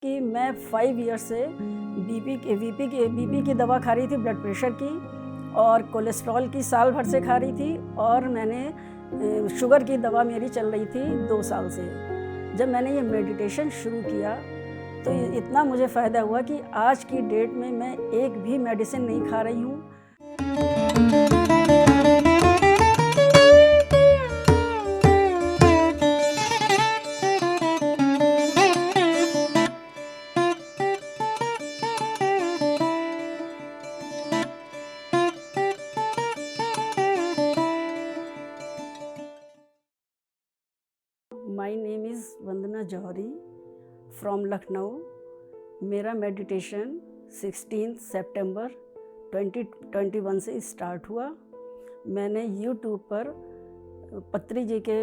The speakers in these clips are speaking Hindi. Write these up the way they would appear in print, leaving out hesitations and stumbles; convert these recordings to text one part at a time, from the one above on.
कि मैं 5 ईयर्स से बीपी की दवा खा रही थी, ब्लड प्रेशर की, और कोलेस्ट्रॉल की साल भर से खा रही थी, और मैंने शुगर की दवा मेरी चल रही थी 2 साल से। जब मैंने ये मेडिटेशन शुरू किया तो इतना मुझे फ़ायदा हुआ कि आज की डेट में मैं एक भी मेडिसिन नहीं खा रही हूँ। My name is Vandana Johri from Lucknow. मेरा मेडिटेशन 16 सितंबर 2021 से स्टार्ट हुआ। मैंने यूट्यूब पर पत्री जी के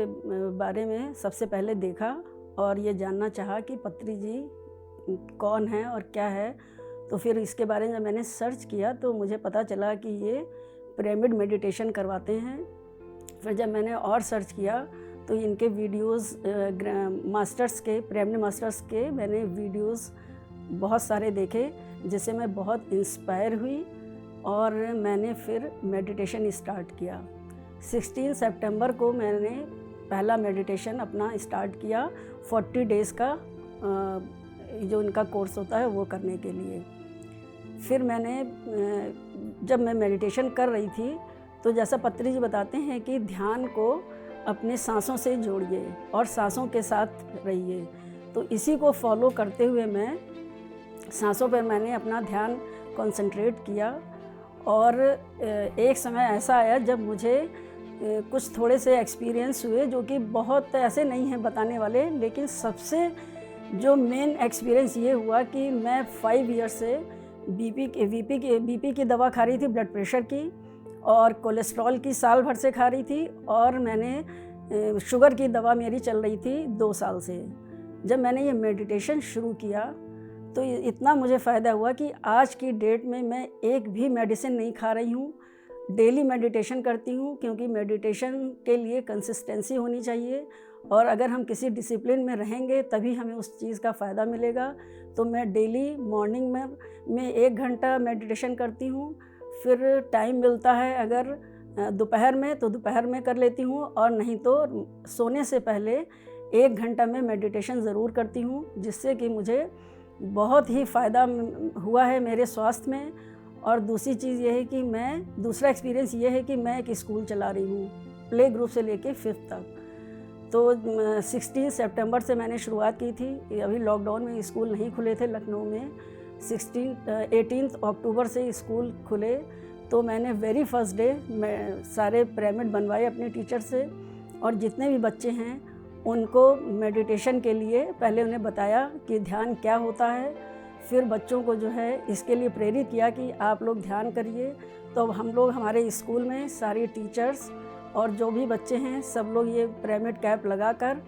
बारे में सबसे पहले देखा और ये जानना चाहा कि पत्री जी कौन है और क्या है। तो फिर इसके बारे में मैंने सर्च किया तो मुझे पता चला कि ये पिरामिड मेडिटेशन करवाते हैं। फिर जब मैंने और सर्च किया तो इनके वीडियोस मास्टर्स के, पिरामिड मास्टर्स के मैंने वीडियोस बहुत सारे देखे, जिससे मैं बहुत इंस्पायर हुई और मैंने फिर मेडिटेशन स्टार्ट किया। 16 सितंबर को मैंने पहला मेडिटेशन अपना स्टार्ट किया 40 डेज़ का जो इनका कोर्स होता है वो करने के लिए। फिर मैंने जब मैं मेडिटेशन कर रही थी तो जैसा पत्री जी बताते हैं कि ध्यान को अपने सांसों से जोड़िए और सांसों के साथ रहिए, तो इसी को फॉलो करते हुए मैं सांसों पर मैंने अपना ध्यान कंसंट्रेट किया। और एक समय ऐसा आया जब मुझे कुछ थोड़े से एक्सपीरियंस हुए जो कि बहुत ऐसे नहीं हैं बताने वाले, लेकिन सबसे जो मेन एक्सपीरियंस ये हुआ कि मैं 5 ईयर से बीपी की दवा खा रही थी, ब्लड प्रेशर की, और कोलेस्ट्रॉल की साल भर से खा रही थी, और मैंने शुगर की दवा मेरी चल रही थी 2 साल से। जब मैंने ये मेडिटेशन शुरू किया तो इतना मुझे फ़ायदा हुआ कि आज की डेट में मैं एक भी मेडिसिन नहीं खा रही हूँ। डेली मेडिटेशन करती हूँ, क्योंकि मेडिटेशन के लिए कंसिस्टेंसी होनी चाहिए, और अगर हम किसी डिसिप्लिन में रहेंगे तभी हमें उस चीज़ का फ़ायदा मिलेगा। तो मैं डेली मॉर्निंग में 1 घंटा मेडिटेशन करती हूँ। फिर टाइम मिलता है अगर दोपहर में तो दोपहर में कर लेती हूँ, और नहीं तो सोने से पहले 1 घंटा में मेडिटेशन ज़रूर करती हूँ, जिससे कि मुझे बहुत ही फ़ायदा हुआ है मेरे स्वास्थ्य में। और दूसरी चीज़ ये है कि दूसरा एक्सपीरियंस ये है कि मैं एक स्कूल चला रही हूँ, प्ले ग्रुप से लेके 5th तक। तो 16 सितंबर से मैंने शुरुआत की थी। अभी लॉकडाउन में स्कूल नहीं खुले थे लखनऊ में। 18 अक्टूबर से स्कूल खुले, तो मैंने वेरी फर्स्ट डे सारे पिरामिड बनवाए अपने टीचर से, और जितने भी बच्चे हैं उनको मेडिटेशन के लिए पहले उन्हें बताया कि ध्यान क्या होता है। फिर बच्चों को जो है इसके लिए प्रेरित किया कि आप लोग ध्यान करिए। तो अब हम लोग हमारे स्कूल में सारे टीचर्स और जो भी बच्चे हैं सब लोग ये पिरामिड कैप लगाकर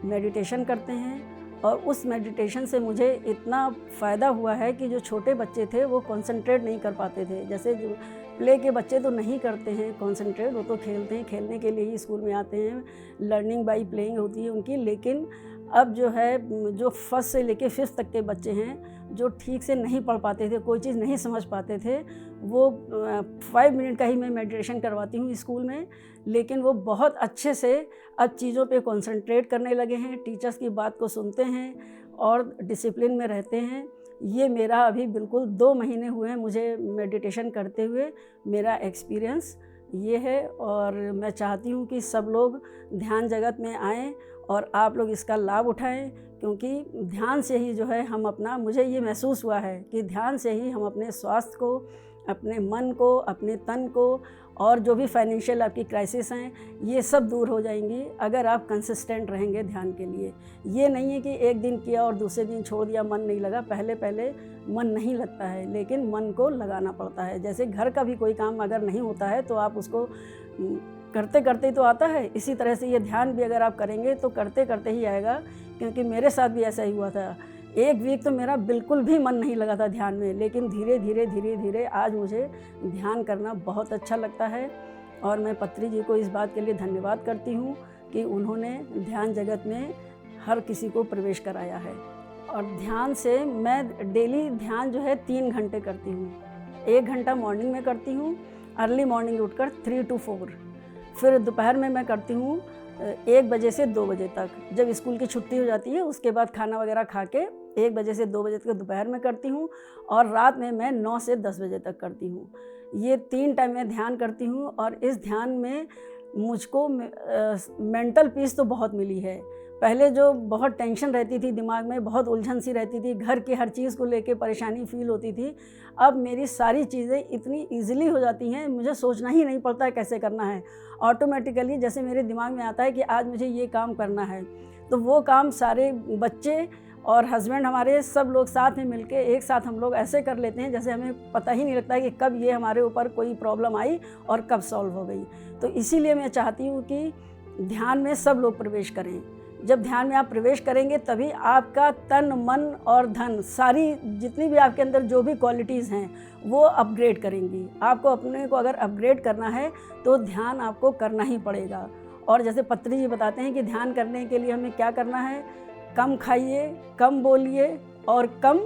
मेडिटेशन करते हैं। और उस मेडिटेशन से मुझे इतना फ़ायदा हुआ है कि जो छोटे बच्चे थे वो कंसंट्रेट नहीं कर पाते थे। जैसे जो प्ले के बच्चे तो नहीं करते हैं कंसंट्रेट, वो तो खेलते हैं, खेलने के लिए ही स्कूल में आते हैं, लर्निंग बाय प्लेइंग होती है उनकी। लेकिन अब जो है जो 1st से लेके 5th तक के बच्चे हैं जो ठीक से नहीं पढ़ पाते थे, कोई चीज़ नहीं समझ पाते थे, वो 5 मिनट का ही मैं मेडिटेशन करवाती हूँ स्कूल में, लेकिन वो बहुत अच्छे से अब चीज़ों पे कंसंट्रेट करने लगे हैं, टीचर्स की बात को सुनते हैं और डिसिप्लिन में रहते हैं। ये मेरा अभी बिल्कुल 2 महीने हुए हैं मुझे मेडिटेशन करते हुए। मेरा एक्सपीरियंस ये है, और मैं चाहती हूँ कि सब लोग ध्यान जगत में आएँ और आप लोग इसका लाभ उठाएं, क्योंकि ध्यान से ही जो है हम मुझे ये महसूस हुआ है कि ध्यान से ही हम अपने स्वास्थ्य को, अपने मन को, अपने तन को, और जो भी फाइनेंशियल आपकी क्राइसिस हैं ये सब दूर हो जाएंगी अगर आप कंसिस्टेंट रहेंगे ध्यान के लिए। ये नहीं है कि एक दिन किया और दूसरे दिन छोड़ दिया, मन नहीं लगा। पहले मन नहीं लगता है, लेकिन मन को लगाना पड़ता है। जैसे घर का भी कोई काम अगर नहीं होता है तो आप उसको करते करते तो आता है, इसी तरह से ये ध्यान भी अगर आप करेंगे तो करते करते ही आएगा। क्योंकि मेरे साथ भी ऐसा ही हुआ था। 1 वीक तो मेरा बिल्कुल भी मन नहीं लगा था ध्यान में, लेकिन धीरे धीरे आज मुझे ध्यान करना बहुत अच्छा लगता है। और मैं पत्री जी को इस बात के लिए धन्यवाद करती हूँ कि उन्होंने ध्यान जगत में हर किसी को प्रवेश कराया है। और ध्यान से मैं डेली ध्यान जो है 3 घंटे करती हूँ। 1 घंटा मॉर्निंग में करती हूँ, अर्ली मॉर्निंग उठकर 3 to 4। फिर दोपहर में मैं करती हूँ 1 बजे से 2 बजे तक। जब स्कूल की छुट्टी हो जाती है उसके बाद खाना वगैरह खा के 1 बजे से 2 बजे तक दोपहर में करती हूँ, और रात में मैं 9 से 10 बजे तक करती हूँ। ये 3 टाइम मैं ध्यान करती हूँ, और इस ध्यान में मुझको मेंटल पीस तो बहुत मिली है। पहले जो बहुत टेंशन रहती थी दिमाग में, बहुत उलझन सी रहती थी, घर की हर चीज़ को लेके परेशानी फील होती थी, अब मेरी सारी चीज़ें इतनी इजीली हो जाती हैं, मुझे सोचना ही नहीं पड़ता है कैसे करना है। ऑटोमेटिकली जैसे मेरे दिमाग में आता है कि आज मुझे ये काम करना है, तो वो काम सारे बच्चे और हस्बैंड हमारे सब लोग साथ में मिलके एक साथ हम लोग ऐसे कर लेते हैं जैसे हमें पता ही नहीं लगता है कि कब ये हमारे ऊपर कोई प्रॉब्लम आई और कब सॉल्व हो गई। तो इसीलिए मैं चाहती हूँ कि ध्यान में सब लोग प्रवेश करें। जब ध्यान में आप प्रवेश करेंगे तभी आपका तन, मन और धन, सारी जितनी भी आपके अंदर जो भी क्वालिटीज़ हैं वो अपग्रेड करेंगी। आपको अपने को अगर अपग्रेड करना है तो ध्यान आपको करना ही पड़ेगा। और जैसे पत्री जी बताते हैं कि ध्यान करने के लिए हमें क्या करना है, कम खाइए, कम बोलिए, और कम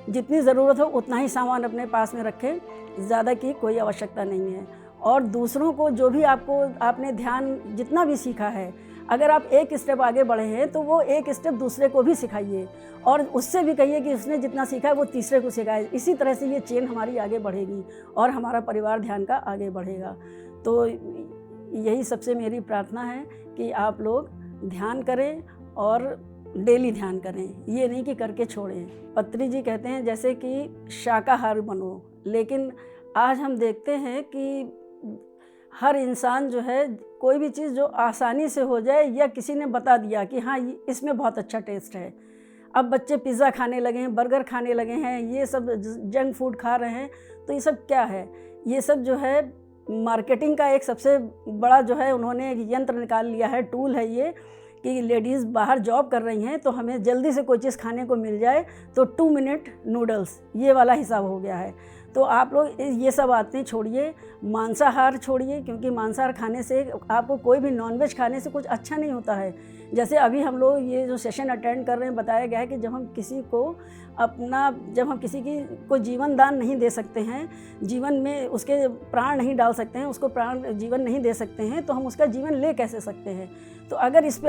जितनी ज़रूरत हो उतना ही सामान अपने पास में रखें, ज़्यादा की कोई आवश्यकता नहीं है। और दूसरों को जो भी आपने ध्यान जितना भी सीखा है, अगर आप एक स्टेप आगे बढ़े हैं तो वो एक स्टेप दूसरे को भी सिखाइए, और उससे भी कहिए कि उसने जितना सीखा है वो तीसरे को सिखाए। इसी तरह से ये चेन हमारी आगे बढ़ेगी और हमारा परिवार ध्यान का आगे बढ़ेगा। तो यही सबसे मेरी प्रार्थना है कि आप लोग ध्यान करें और डेली ध्यान करें, ये नहीं कि करके छोड़ें। पत्री जी कहते हैं जैसे कि शाकाहारी बनो, लेकिन आज हम देखते हैं कि हर इंसान जो है कोई भी चीज़ जो आसानी से हो जाए, या किसी ने बता दिया कि हाँ इसमें बहुत अच्छा टेस्ट है, अब बच्चे पिज़्ज़ा खाने लगे हैं, बर्गर खाने लगे हैं, ये सब जंक फूड खा रहे हैं। तो ये सब क्या है? ये सब जो है मार्केटिंग का एक सबसे बड़ा जो है उन्होंने एक यंत्र निकाल लिया है, टूल है ये, कि लेडीज़ बाहर जॉब कर रही हैं तो हमें जल्दी से कोई चीज़ खाने को मिल जाए, तो 2 मिनट नूडल्स, ये वाला हिसाब हो गया है। तो आप लोग ये सब आदतें छोड़िए, मांसाहार छोड़िए, क्योंकि मांसाहार खाने से आपको कोई भी नॉनवेज खाने से कुछ अच्छा नहीं होता है। जैसे अभी हम लोग ये जो सेशन अटेंड कर रहे हैं, बताया गया है कि जब हम किसी की कोई जीवन दान नहीं दे सकते हैं, जीवन में उसके प्राण नहीं डाल सकते हैं, उसको प्राण जीवन नहीं दे सकते हैं, तो हम उसका जीवन ले कैसे सकते हैं। तो अगर इस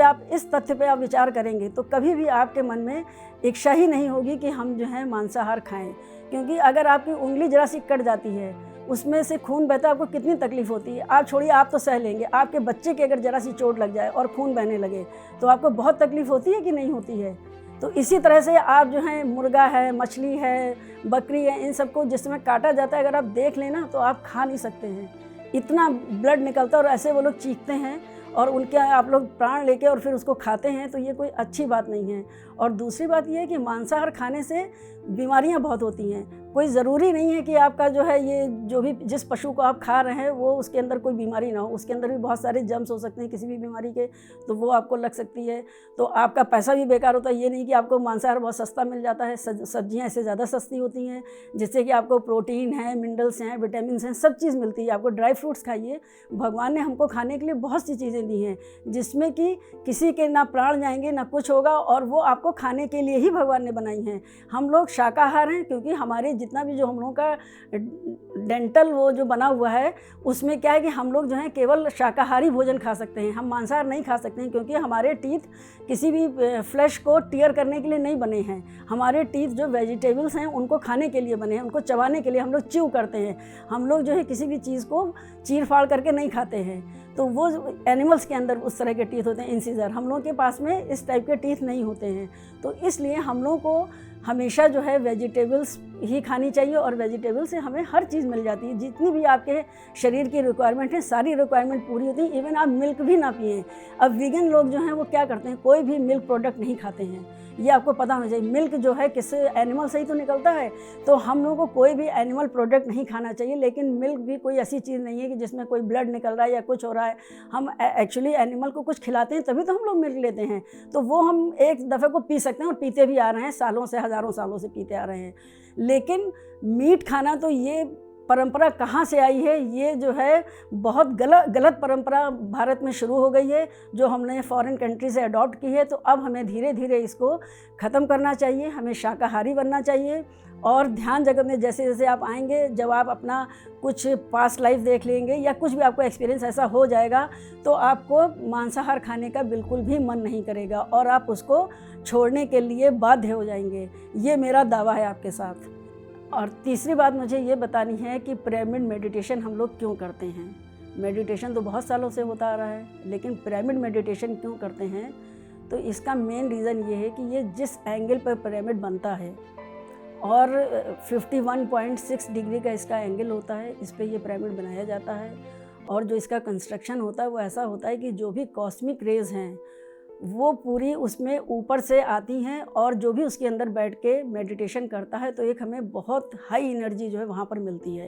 तथ्य पे आप विचार करेंगे तो कभी भी आपके मन में इच्छा ही नहीं होगी कि हम जो है मांसाहार खाएं। क्योंकि अगर आपकी उंगली जरा सी कट जाती है, उसमें से खून बहता है, आपको कितनी तकलीफ़ होती है। आप छोड़िए, आप तो सह लेंगे, आपके बच्चे की अगर जरा सी चोट लग जाए और खून बहने लगे तो आपको बहुत तकलीफ़ होती है कि नहीं होती है। तो इसी तरह से आप जो है मुर्गा है, मछली है, बकरी है, इन सबको जिस समय काटा जाता है अगर आप देख लेना तो आप खा नहीं सकते हैं, इतना ब्लड निकलता है और ऐसे वो लोग चीखते हैं और उनके आप लोग प्राण लेके और फिर उसको खाते हैं, तो ये कोई अच्छी बात नहीं है। और दूसरी बात ये है कि मांसाहार खाने से बीमारियां बहुत होती हैं। कोई ज़रूरी नहीं है कि आपका जो है ये जो भी जिस पशु को आप खा रहे हैं वो उसके अंदर कोई बीमारी ना हो, उसके अंदर भी बहुत सारे जर्म्स हो सकते हैं किसी भी बीमारी के, तो वो आपको लग सकती है, तो आपका पैसा भी बेकार होता है। ये नहीं कि आपको मांसाहार बहुत सस्ता मिल जाता है, सब्जियां इससे ज़्यादा सस्ती होती हैं, जिससे कि आपको प्रोटीन है, मिनरल्स हैं, विटामिन हैं, सब चीज़ मिलती है। आपको ड्राई फ्रूट्स खाइए, भगवान ने हमको खाने के लिए बहुत सी चीज़ें दी हैं जिसमें कि किसी के ना प्राण जाएंगे ना कुछ होगा, और वो आपको खाने के लिए ही भगवान ने बनाई हैं। हम लोग शाकाहार हैं क्योंकि हमारे जितना भी जो हम लोगों का डेंटल वो जो बना हुआ है उसमें क्या है कि हम लोग जो है केवल शाकाहारी भोजन खा सकते हैं, हम मांसाहार नहीं खा सकते हैं, क्योंकि हमारे टीथ किसी भी फ्लैश को टीयर करने के लिए नहीं बने हैं। हमारे टीथ जो वेजिटेबल्स हैं उनको खाने के लिए बने हैं, उनको चबाने के लिए हम लोग च्यू करते हैं। हम लोग जो है किसी भी चीज़ को चीर फाड़ करके नहीं खाते हैं, तो वो एनिमल्स के अंदर उस तरह के टीथ होते हैं, इंसिजर। हम लोगों के पास में इस टाइप के टीथ नहीं होते हैं, तो इसलिए हम लोगों को हमेशा जो है वेजिटेबल्स ही खानी चाहिए, और वेजिटेबल से हमें हर चीज़ मिल जाती है। जितनी भी आपके शरीर की रिक्वायरमेंट है सारी रिक्वायरमेंट पूरी होती है। इवन आप मिल्क भी ना पिएं। अब वीगन लोग जो हैं वो क्या करते हैं, कोई भी मिल्क प्रोडक्ट नहीं खाते हैं, ये आपको पता होना चाहिए। मिल्क जो है किससे, एनिमल से ही तो निकलता है, तो हम लोगों को कोई भी एनिमल प्रोडक्ट नहीं खाना चाहिए। लेकिन मिल्क भी कोई ऐसी चीज़ नहीं है कि जिसमें कोई ब्लड निकल रहा है या कुछ हो रहा है। हम एक्चुअली एनिमल को कुछ खिलाते हैं तभी तो हम लोग मिल्क लेते हैं, तो वो हम एक दफ़े को पी सकते हैं और पीते भी आ रहे हैं, सालों से, हज़ारों सालों से पीते आ रहे हैं। लेकिन मीट खाना तो ये परंपरा कहाँ से आई है, ये जो है बहुत गलत परंपरा भारत में शुरू हो गई है, जो हमने फॉरेन कंट्री से अडॉप्ट की है। तो अब हमें धीरे धीरे इसको ख़त्म करना चाहिए, हमें शाकाहारी बनना चाहिए। और ध्यान जगत में जैसे जैसे आप आएंगे, जब आप अपना कुछ पास्ट लाइफ देख लेंगे या कुछ भी आपको एक्सपीरियंस ऐसा हो जाएगा, तो आपको मांसाहार खाने का बिल्कुल भी मन नहीं करेगा और आप उसको छोड़ने के लिए बाध्य हो जाएंगे। ये मेरा दावा है आपके साथ। और तीसरी बात मुझे ये बतानी है कि पिरामिड मेडिटेशन हम लोग क्यों करते हैं। मेडिटेशन तो बहुत सालों से होता आ रहा है, लेकिन पिरामिड मेडिटेशन क्यों करते हैं, तो इसका मेन रीज़न ये है कि ये जिस एंगल पर पिरामिड बनता है और 51.6 डिग्री का इसका एंगल होता है, इस पे ये पिरामिड बनाया जाता है। और जो इसका कंस्ट्रक्शन होता है वो ऐसा होता है कि जो भी कॉस्मिक रेज़ हैं वो पूरी उसमें ऊपर से आती हैं, और जो भी उसके अंदर बैठ के मेडिटेशन करता है तो एक हमें बहुत हाई एनर्जी जो है वहाँ पर मिलती है।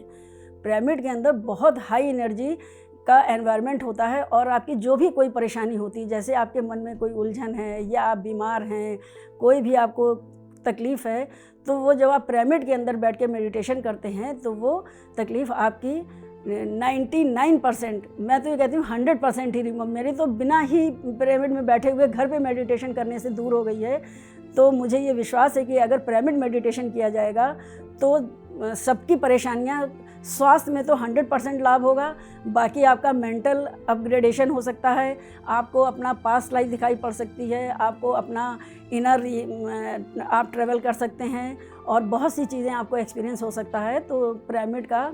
पिरामिड के अंदर बहुत हाई एनर्जी का एनवायरनमेंट होता है, और आपकी जो भी कोई परेशानी होती है, जैसे आपके मन में कोई उलझन है या आप बीमार हैं, कोई भी आपको तकलीफ़ है, तो वो जब आप पिरामिड के अंदर बैठ के मेडिटेशन करते हैं तो वो तकलीफ़ आपकी 99%, मैं तो ये कहती हूँ 100% ही रिमूव, मेरी तो बिना ही पिरामिड में बैठे हुए घर पे मेडिटेशन करने से दूर हो गई है। तो मुझे ये विश्वास है कि अगर पिरामिड मेडिटेशन किया जाएगा तो सबकी परेशानियाँ, स्वास्थ्य में तो 100% लाभ होगा, बाकी आपका मेंटल अपग्रेडेशन हो सकता है, आपको अपना पास्ट लाइफ दिखाई पड़ सकती है, आपको अपना इनर आप ट्रैवल कर सकते हैं, और बहुत सी चीज़ें आपको एक्सपीरियंस हो सकता है। तो पिरामिड का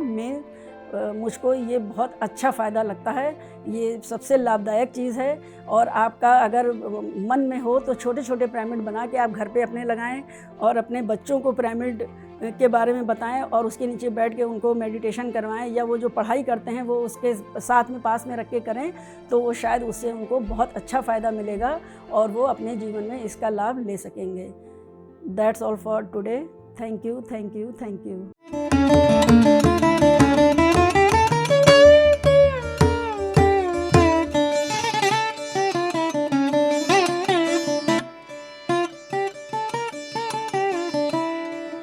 मुझको ये बहुत अच्छा फ़ायदा लगता है, ये सबसे लाभदायक चीज़ है। और आपका अगर मन में हो तो छोटे छोटे पिरामिड बना के आप घर पे अपने लगाएं और अपने बच्चों को पिरामिड के बारे में बताएं और उसके नीचे बैठ के उनको मेडिटेशन करवाएं, या वो जो पढ़ाई करते हैं वो उसके साथ में पास में रख के करें, तो वो शायद उससे उनको बहुत अच्छा फ़ायदा मिलेगा और वो अपने जीवन में इसका लाभ ले सकेंगे। That's all for today. Thank you, thank you, thank you.